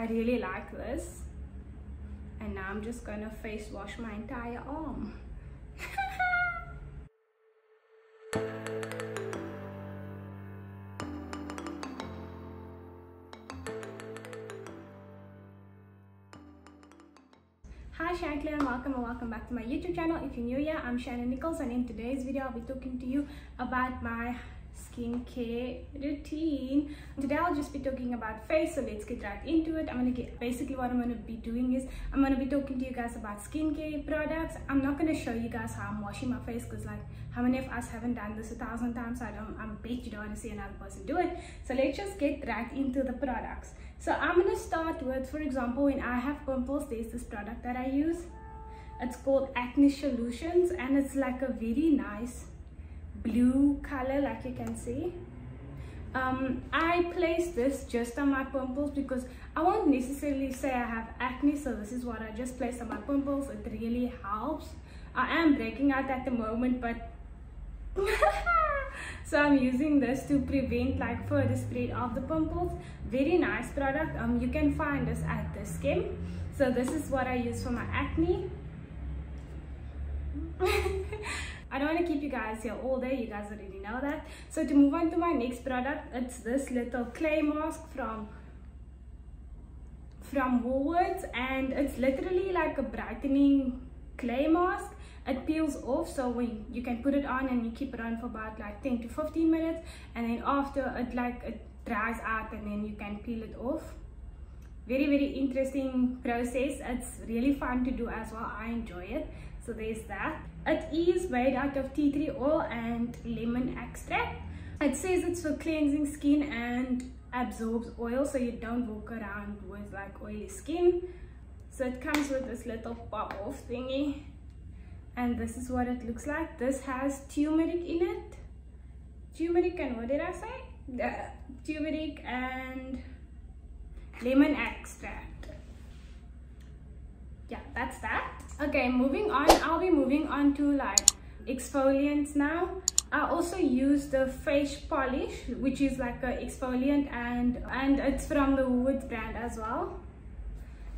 I really like this. And now I'm just gonna face wash my entire arm. Hi Shankly, and welcome back to my YouTube channel. If you're new here, I'm Shannon Nichols, and in today's video I'll be talking to you about my skincare routine. Today I'll just be talking about face, so let's get right into it. Basically what I'm going to be doing is I'm going to be talking to you guys about skincare products. I'm not going to show you guys how I'm washing my face, because like, how many of us haven't done this 1,000 times? I bet you don't want to see another person do it. So let's just get right into the products. So I'm going to start with, for example, when I have pimples, there's this product that I use. It's called Acne Solutions, and it's like a very nice blue color, like you can see. I place this just on my pimples because I won't necessarily say I have acne, so this is what I just place on my pimples. It really helps. I am breaking out at the moment, but so I'm using this to prevent like further spread of the pimples. Very nice product. You can find this at the Skim. So this is what I use for my acne. I don't want to keep you guys here all day, you guys already know that. So to move on to my next product, it's this little clay mask from Woolworths, and it's literally like a brightening clay mask. It peels off, so when you can put it on and you keep it on for about like 10 to 15 minutes, and then after it dries out and then you can peel it off. Very interesting process. It's really fun to do as well. I enjoy it. So there's that. It is made out of tea tree oil and lemon extract. It says it's for cleansing skin and absorbs oil, so you don't walk around with like oily skin. So it comes with this little pop off thingy, and this is what it looks like. This has turmeric in it. Turmeric and what did I say? Turmeric and lemon extract. Yeah, that's that. Okay, moving on. I'll be moving on to like exfoliants now. I also use the face polish, which is like an exfoliant, and it's from the Woolworths brand as well.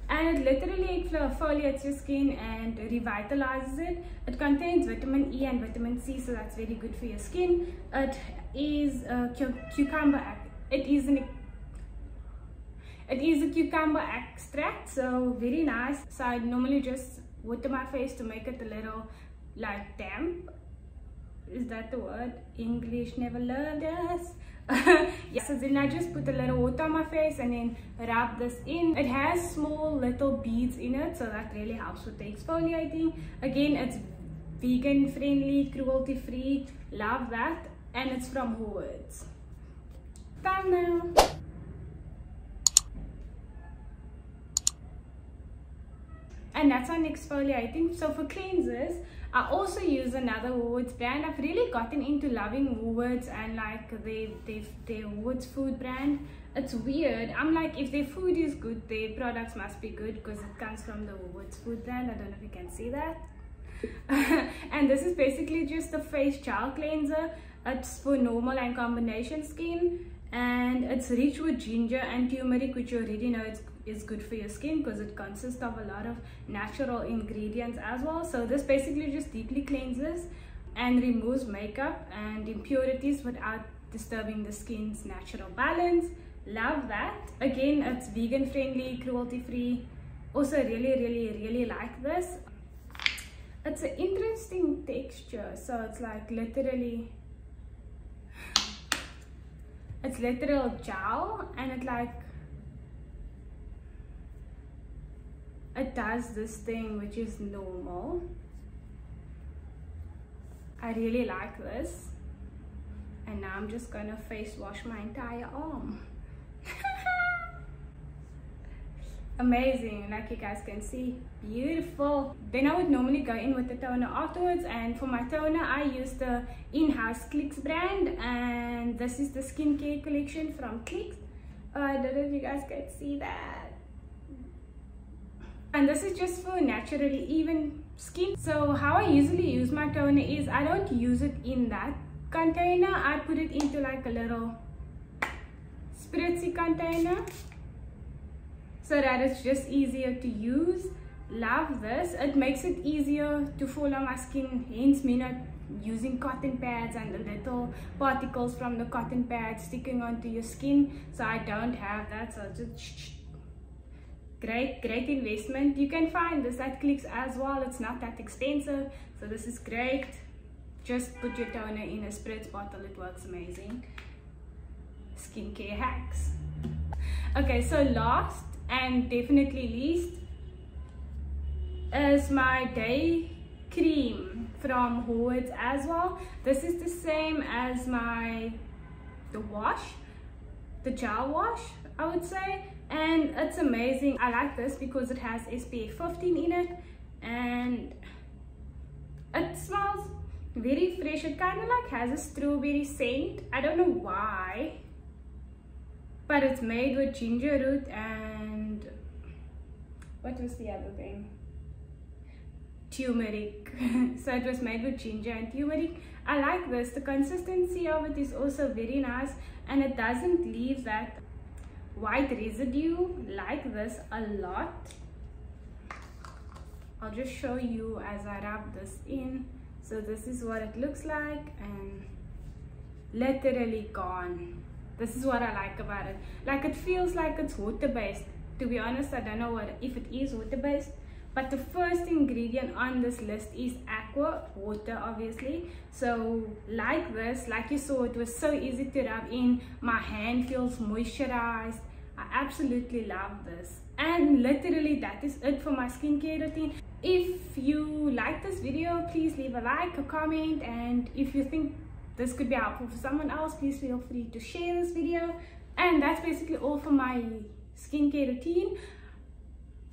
And it literally exfoliates your skin and revitalizes it. It contains vitamin E and vitamin C, so that's very good for your skin. It is a cucumber. It is a cucumber extract, so very nice. So I normally just water my face to make it a little like damp. Is that the word? English never learned us. Yeah, so then I just put a little water on my face and then rub this in. It has small little beads in it, so that really helps with the exfoliating. Again, it's vegan friendly, cruelty free. Love that. And it's from Woolworths. Thumbnail. And that's on exfoliating. So for cleansers, I also use another Woolworths brand. I've really gotten into loving Woolworths and like their Woolworths food brand. It's weird. I'm like, if their food is good, their products must be good, because it comes from the Woolworths food brand. I don't know if you can see that. And this is basically just a face gel cleanser. It's for normal and combination skin, and it's rich with ginger and turmeric, which you already know is good for your skin because it consists of a lot of natural ingredients as well. So this basically just deeply cleanses and removes makeup and impurities without disturbing the skin's natural balance. Love that. Again, it's vegan friendly, cruelty free. Also really like this. It's an interesting texture, so it's like literally, it's literal gel, and it does this thing which is normal. I really like this. And now I'm just gonna face wash my entire arm. Amazing, like you guys can see, beautiful. Then I would normally go in with the toner afterwards, and for my toner I use the in-house Clicks brand, and this is the skincare collection from Clicks. I don't know if you guys can see that. And this is just for naturally even skin. So how I usually use my toner is I don't use it in that container. I put it into like a little spritzy container. so that it's just easier to use. Love this. It makes it easier to follow my skin, hence me not using cotton pads and the little particles from the cotton pads sticking onto your skin. So I don't have that, so just great investment. You can find this at Clicks as well. It's not that expensive, so this is great. Just put your toner in a spritz bottle, it works amazing. Skincare hacks. Okay, so last and definitely least is my day cream from Howard's as well. This is the same as the gel wash, I would say, and it's amazing. I like this because it has SPF 15 in it and it smells very fresh. It kind of like has a strawberry scent. I don't know why, but it's made with ginger root and what was the other thing? Turmeric. So it was made with ginger and turmeric. I like this. The consistency of it is also very nice and it doesn't leave that white residue like this a lot. I'll just show you as I rub this in. So this is what it looks like and literally gone. This is what I like about it. Like, it feels like it's water based. To be honest, I don't know if it is water based, but the first ingredient on this list is aqua, water obviously. So like this, like you saw, it was so easy to rub in. My hand feels moisturized. I absolutely love this. And literally that is it for my skincare routine. If you like this video, please leave a like, a comment, and if you think this could be helpful for someone else, please feel free to share this video. And that's basically all for my skincare routine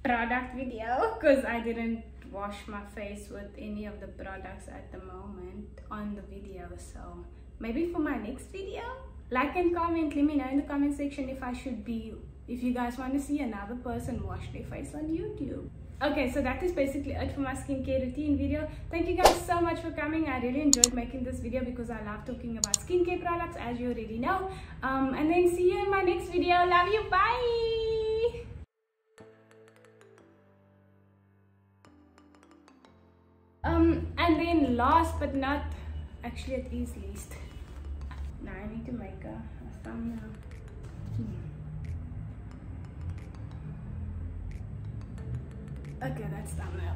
product video, because I didn't wash my face with any of the products at the moment on the video. So maybe for my next video, like and comment, let me know in the comment section if you guys want to see another person wash their face on YouTube. Okay, so that is basically it for my skincare routine video. Thank you guys so much for coming. I really enjoyed making this video because I love talking about skincare products, as you already know. And then see you in my next video. Love you, bye. And then last but not, actually it is least, now I need to make a thumbnail. Okay, that's thumbnail.